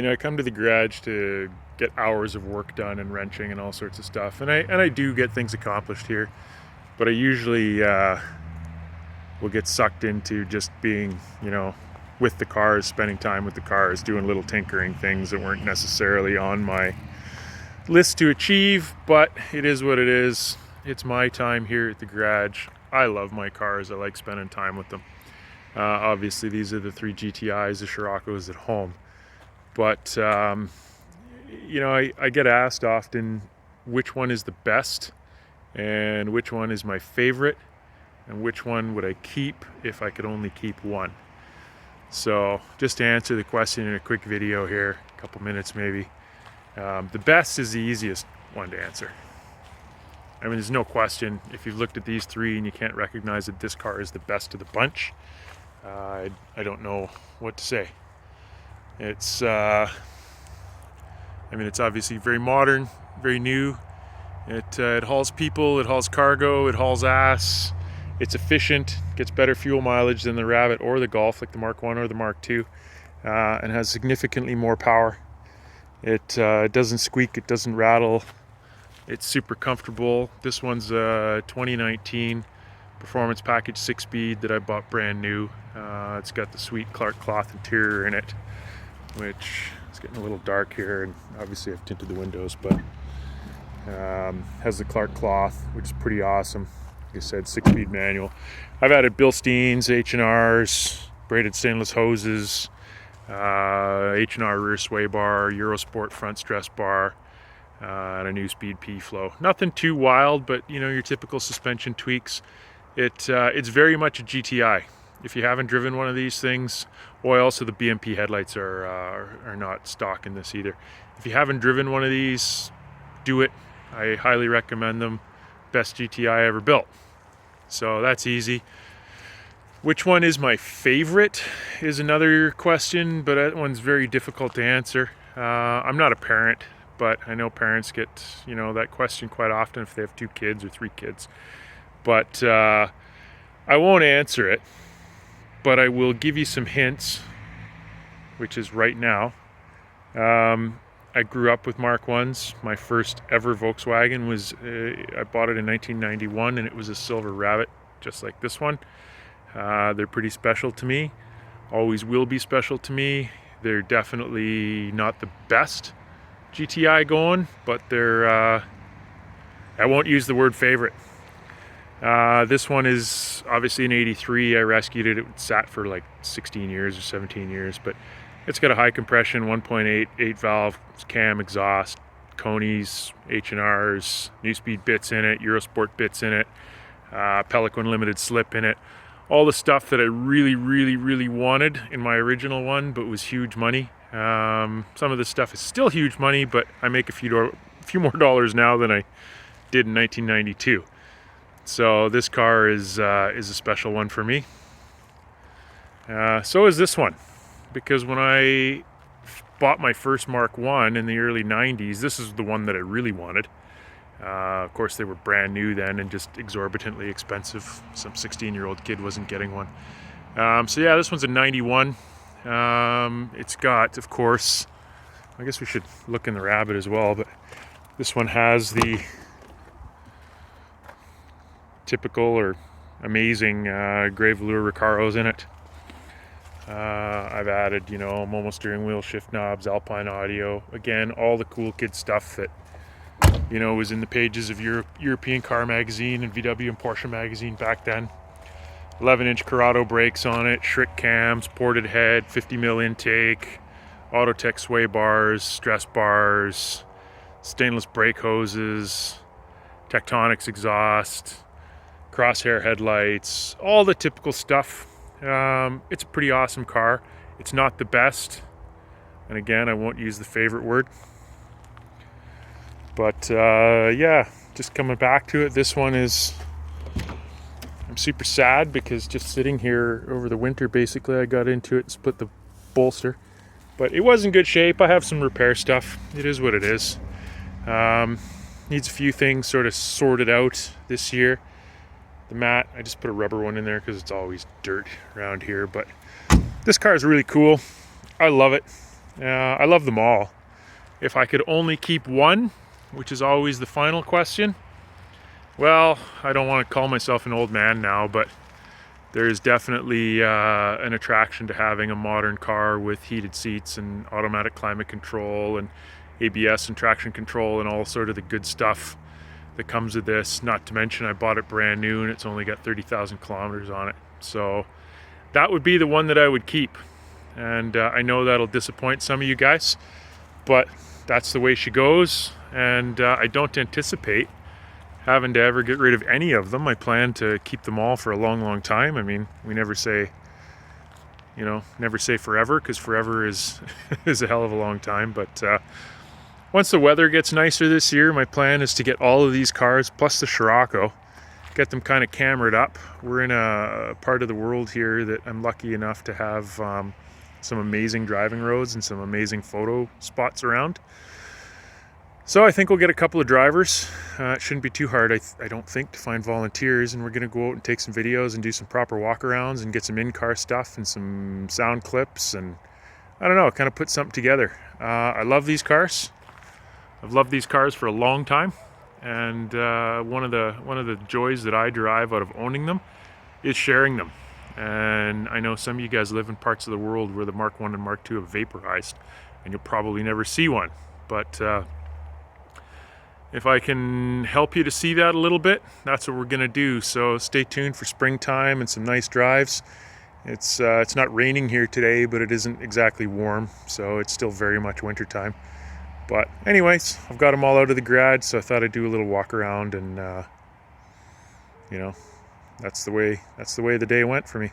I come to the garage to get hours of work done and wrenching and all sorts of stuff, and I do get things accomplished here, but I usually will get sucked into just being, with the cars, spending time with the cars, doing little tinkering things that weren't necessarily on my list to achieve, but it is what it is. It's my time here at the garage. I love my cars. I like spending time with them. Obviously, these are the 3 GTIs, the Scirocco's at home. But, I get asked often which one is the best and which one is my favorite and which one would I keep if I could only keep one. So just to answer the question in a quick video here, a couple minutes maybe, the best is the easiest one to answer. I mean, there's no question. If you've looked at these 3 and you can't recognize that this car is the best of the bunch, I don't know what to say. It's, it's obviously very modern, very new. It hauls people, it hauls cargo, it hauls ass. It's efficient, gets better fuel mileage than the Rabbit or the Golf, like the Mk1 or the Mk2, and has significantly more power. It doesn't squeak, it doesn't rattle. It's super comfortable. This one's a 2019 Performance Package 6-speed that I bought brand new. It's got the sweet Clark cloth interior in it, which is getting a little dark here, and obviously I've tinted the windows, but has the Clark cloth, which is pretty awesome. Like I said, 6-speed manual. I've added Bilsteins, H&Rs, braided stainless hoses, H&R rear sway bar, Eurosport front stress bar, and a new speed P-flow. Nothing too wild, but your typical suspension tweaks. It's very much a GTI. If you haven't driven one of these things, also the BMP headlights are not stock in this either. If you haven't driven one of these, do it. I highly recommend them. Best GTI ever built. So that's easy. Which one is my favorite is another question, but that one's very difficult to answer. I'm not a parent, but I know parents get that question quite often if they have 2 kids or 3 kids. But I won't answer it, but I will give you some hints, which is right now. I grew up with Mk1s. My first ever Volkswagen was, I bought it in 1991, and it was a silver Rabbit, just like this one. They're pretty special to me, always will be special to me. They're definitely not the best GTI going, but they're, I won't use the word favorite. This one is obviously an 83. I rescued it. It sat for like 16 years or 17 years, but it's got a high compression, 1.8, 8-valve cam exhaust, Conies, H&Rs, new speed bits in it, Eurosport bits in it, Pelican limited slip in it. All the stuff that I really, really, really wanted in my original one, but was huge money. Some of this stuff is still huge money, but I make a few more dollars now than I did in 1992. So this car is a special one for me. So is this one, because when I bought my first Mk1 in the early 90s, this is the one that I really wanted. Of course, they were brand new then and just exorbitantly expensive. Some 16-year-old kid wasn't getting one. So yeah, this one's a 91. It's got, of course, I guess we should look in the Rabbit as well, but this one has the typical or amazing gray velour Recaros in it. I've added, Momo steering wheel, shift knobs, Alpine audio. Again, all the cool kid stuff that, was in the pages of European Car Magazine and VW and Porsche Magazine back then. 11-inch Corrado brakes on it, Schrick cams, ported head, 50mm intake, Autotech sway bars, stress bars, stainless brake hoses, Tektronix exhaust, crosshair headlights, all the typical stuff. It's a pretty awesome car. It's not the best, and again, I won't use the favorite word, but yeah, just coming back to it, this one is, I'm super sad because just sitting here over the winter, basically I got into it and split the bolster, but it was in good shape. I have some repair stuff. It is what it is. Needs a few things sort of sorted out this year. The mat, I just put a rubber one in there because it's always dirt around here, but this car is really cool. I love it. I love them all. If I could only keep one, which is always the final question, well, I don't want to call myself an old man now, but there's definitely an attraction to having a modern car with heated seats and automatic climate control and ABS and traction control and all sort of the good stuff that comes with this. Not to mention I bought it brand new and it's only got 30,000 kilometers on it. So that would be the one that I would keep. And I know that'll disappoint some of you guys, but that's the way she goes. And I don't anticipate having to ever get rid of any of them. I plan to keep them all for a long, long time. I mean, we never say, you know, never say forever, because forever is is a hell of a long time. But once the weather gets nicer this year, my plan is to get all of these cars, plus the Scirocco, get them kind of cameraed up. We're in a part of the world here that I'm lucky enough to have some amazing driving roads and some amazing photo spots around. So I think we'll get a couple of drivers. It shouldn't be too hard, I don't think, to find volunteers, and we're going to go out and take some videos and do some proper walkarounds and get some in-car stuff and some sound clips, and I don't know, kind of put something together. I love these cars. I've loved these cars for a long time, and one of the joys that I derive out of owning them is sharing them. And I know some of you guys live in parts of the world where the Mark 1 and Mark 2 have vaporized, and you'll probably never see one. But if I can help you to see that a little bit, that's what we're going to do. So stay tuned for springtime and some nice drives. It's not raining here today, but it isn't exactly warm, so it's still very much wintertime. But anyways, I've got them all out of the garage, so I thought I'd do a little walk around, and you know, that's the way the day went for me.